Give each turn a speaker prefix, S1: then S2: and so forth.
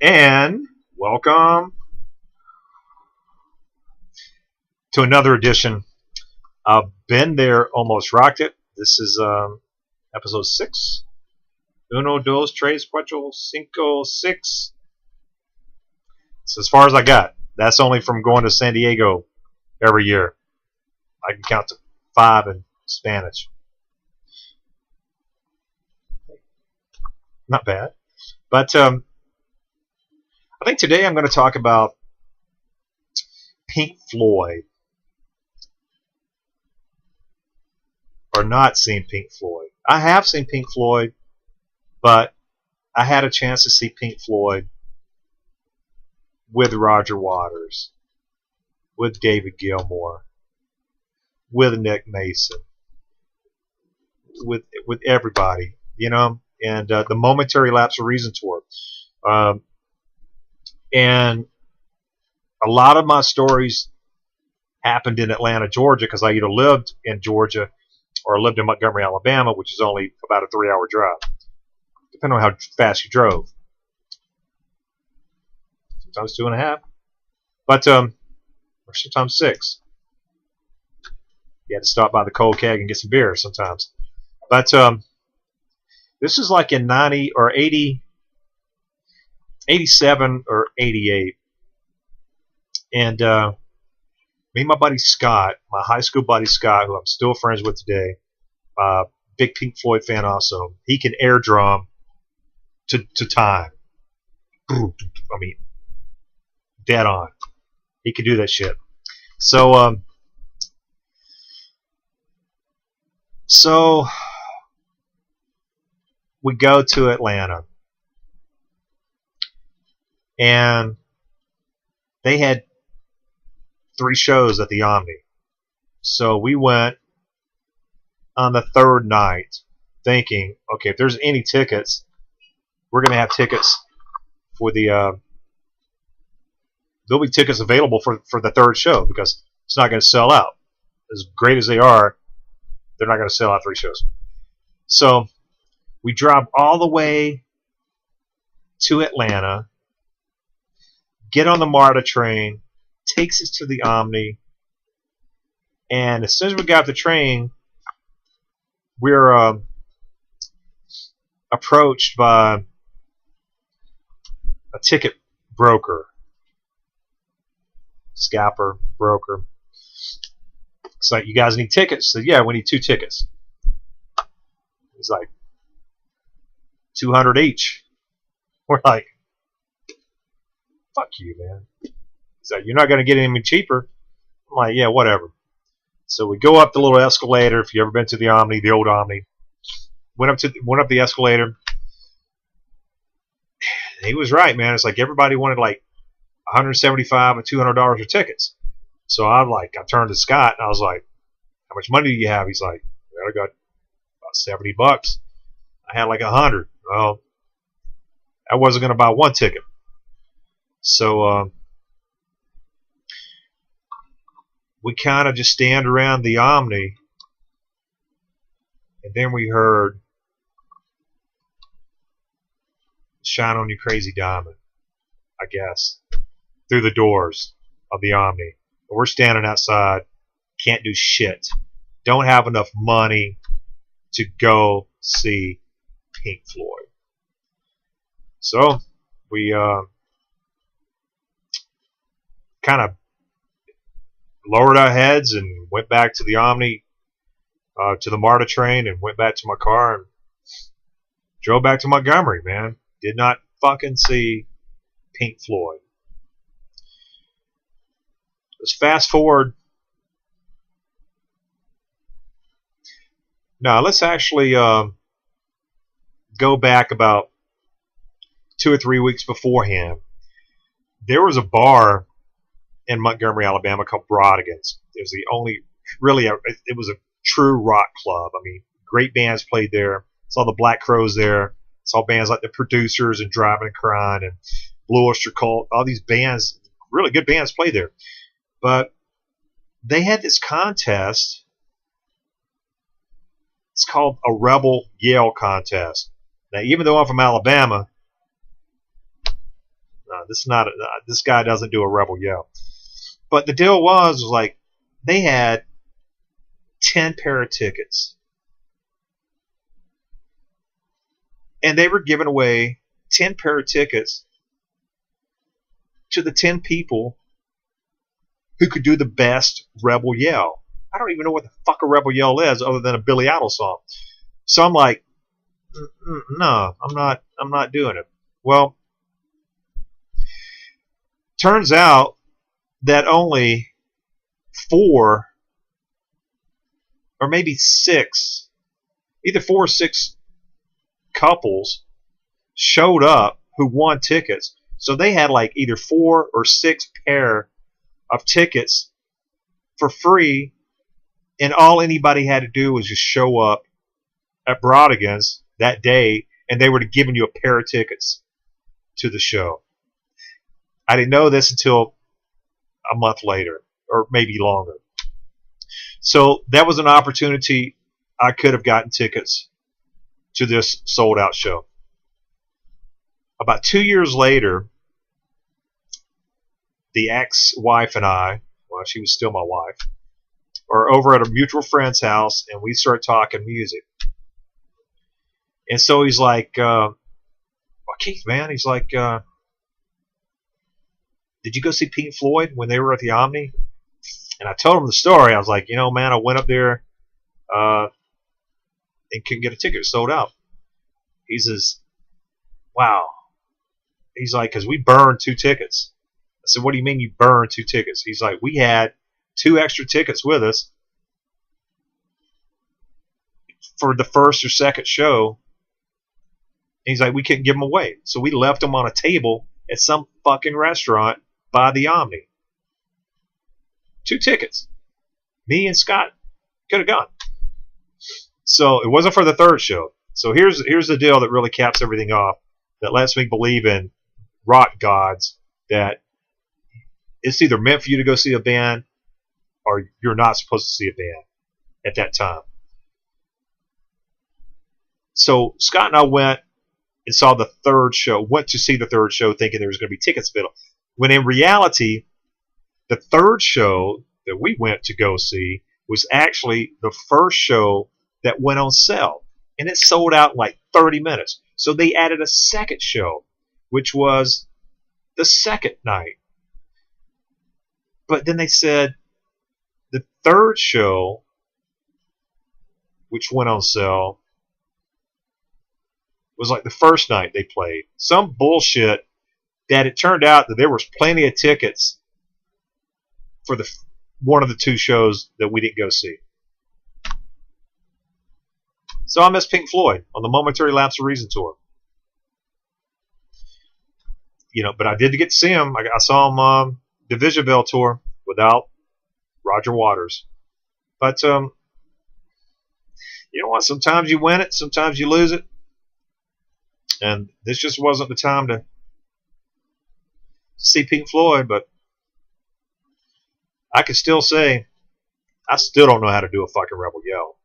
S1: And welcome to another edition of Been There, Almost Rocked It. This is episode 6. Uno, dos, tres, cuatro, cinco, six. It's as far as I got. That's only from going to San Diego every year. I can count to 5 in Spanish. Not bad. But I think today I'm going to talk about Pink Floyd. Or not seen Pink Floyd. I have seen Pink Floyd, but I had a chance to see Pink Floyd with Roger Waters, with David Gilmour, with Nick Mason, with everybody, and the Momentary Lapse of Reason tour. And a lot of my stories happened in Atlanta, Georgia, because I either lived in Georgia or lived in Montgomery, Alabama, which is only about a 3-hour drive, depending on how fast you drove. Sometimes 2.5, but or sometimes 6. You had to stop by the Cold Keg and get some beer sometimes. But this is like in 90 or 80, 87 or 88, and me and my buddy Scott, my high school buddy Scott, who I'm still friends with today, big Pink Floyd fan also. He can air drum to time. I mean, dead on. He can do that shit. So we go to Atlanta, and they had 3 shows at the Omni. So we went on the 3rd night thinking, okay, if there's any tickets, we're going to have tickets for the there'll be tickets available for the 3rd show, because it's not going to sell out. As great as they are, they're not going to sell out 3 shows. So we drive all the way to Atlanta, get on the MARTA train, takes us to the Omni, and as soon as we got off the train, we're approached by a ticket broker, scalper, broker. It's like, you guys need tickets? So yeah, we need 2 tickets. It's like $200 each. We're like, fuck you, man. He's like, you're not going to get any cheaper. I'm like, yeah, whatever. So we go up the little escalator. If you ever been to the Omni, the old Omni, went up the escalator. He was right, man. It's like everybody wanted like $175 and $200 of tickets. So I turned to Scott and I was like, how much money do you have? He's like, well, I got about $70. I had like 100. Well, I wasn't going to buy 1 ticket. So we kind of just stand around the Omni, and then we heard Shine On You Crazy Diamond, I guess, through the doors of the Omni. We're standing outside, can't do shit, don't have enough money to go see Pink Floyd. So we kind of lowered our heads and went back to the Omni, to the MARTA train, and went back to my car and drove back to Montgomery, man. Did not fucking see Pink Floyd. Let's fast forward. Now, let's actually go back about 2 or 3 weeks beforehand. There was a bar in Montgomery, Alabama called Brodigan's. It was the only, really, it was a true rock club. I mean, great bands played there. Saw the Black Crowes there. Saw bands like the Producers and Driving and Crying and Blue Oyster Cult. All these bands, really good bands, played there. But they had this contest. It's called a Rebel Yell contest. Now, even though I'm from Alabama, This guy doesn't do a rebel yell. But the deal was like they had 10 pair of tickets, and they were giving away 10 pair of tickets to the 10 people who could do the best rebel yell. I don't even know what the fuck a rebel yell is other than a Billy Idol song. So I'm like, no, I'm not doing it. Well, turns out that only 4 or maybe 6, either 4 or 6 couples showed up who won tickets. So they had like either 4 or 6 pair of tickets for free, and all anybody had to do was just show up at Brodigan's that day, and they were giving you a pair of tickets to the show. I didn't know this until a month later, or maybe longer. So that was an opportunity. I could have gotten tickets to this sold-out show. About 2 years later, the ex-wife and I, well, she was still my wife, are over at a mutual friend's house, and we start talking music. And so he's like, well, Keith, man, he's like, did you go see Pink Floyd when they were at the Omni? And I told him the story. I was like, man, I went up there and couldn't get a ticket. Sold out. He says, wow. He's like, because we burned 2 tickets. I said, what do you mean you burned 2 tickets? He's like, we had 2 extra tickets with us for the first or second show. And he's like, we couldn't give them away. So we left them on a table at some fucking restaurant by the Omni. 2 tickets. Me and Scott could have gone. So it wasn't for the third show. So here's the deal that really caps everything off, that lets me believe in rock gods, that it's either meant for you to go see a band or you're not supposed to see a band at that time. So Scott and I went and saw the third show, went to see the third show thinking there was going to be tickets available. When in reality, the third show that we went to go see was actually the first show that went on sale. And it sold out in like 30 minutes. So they added a second show, which was the second night. But then they said the third show, which went on sale, was like the first night they played. Some bullshit that it turned out that there was plenty of tickets for the one of the 2 shows that we didn't go see. So I missed Pink Floyd on the Momentary Lapse of Reason tour. But I did get to see him. I saw him the Vision Bell tour without Roger Waters. But you know what? Sometimes you win it, sometimes you lose it. And this just wasn't the time to see Pink Floyd, but I can still say I still don't know how to do a fucking rebel yell.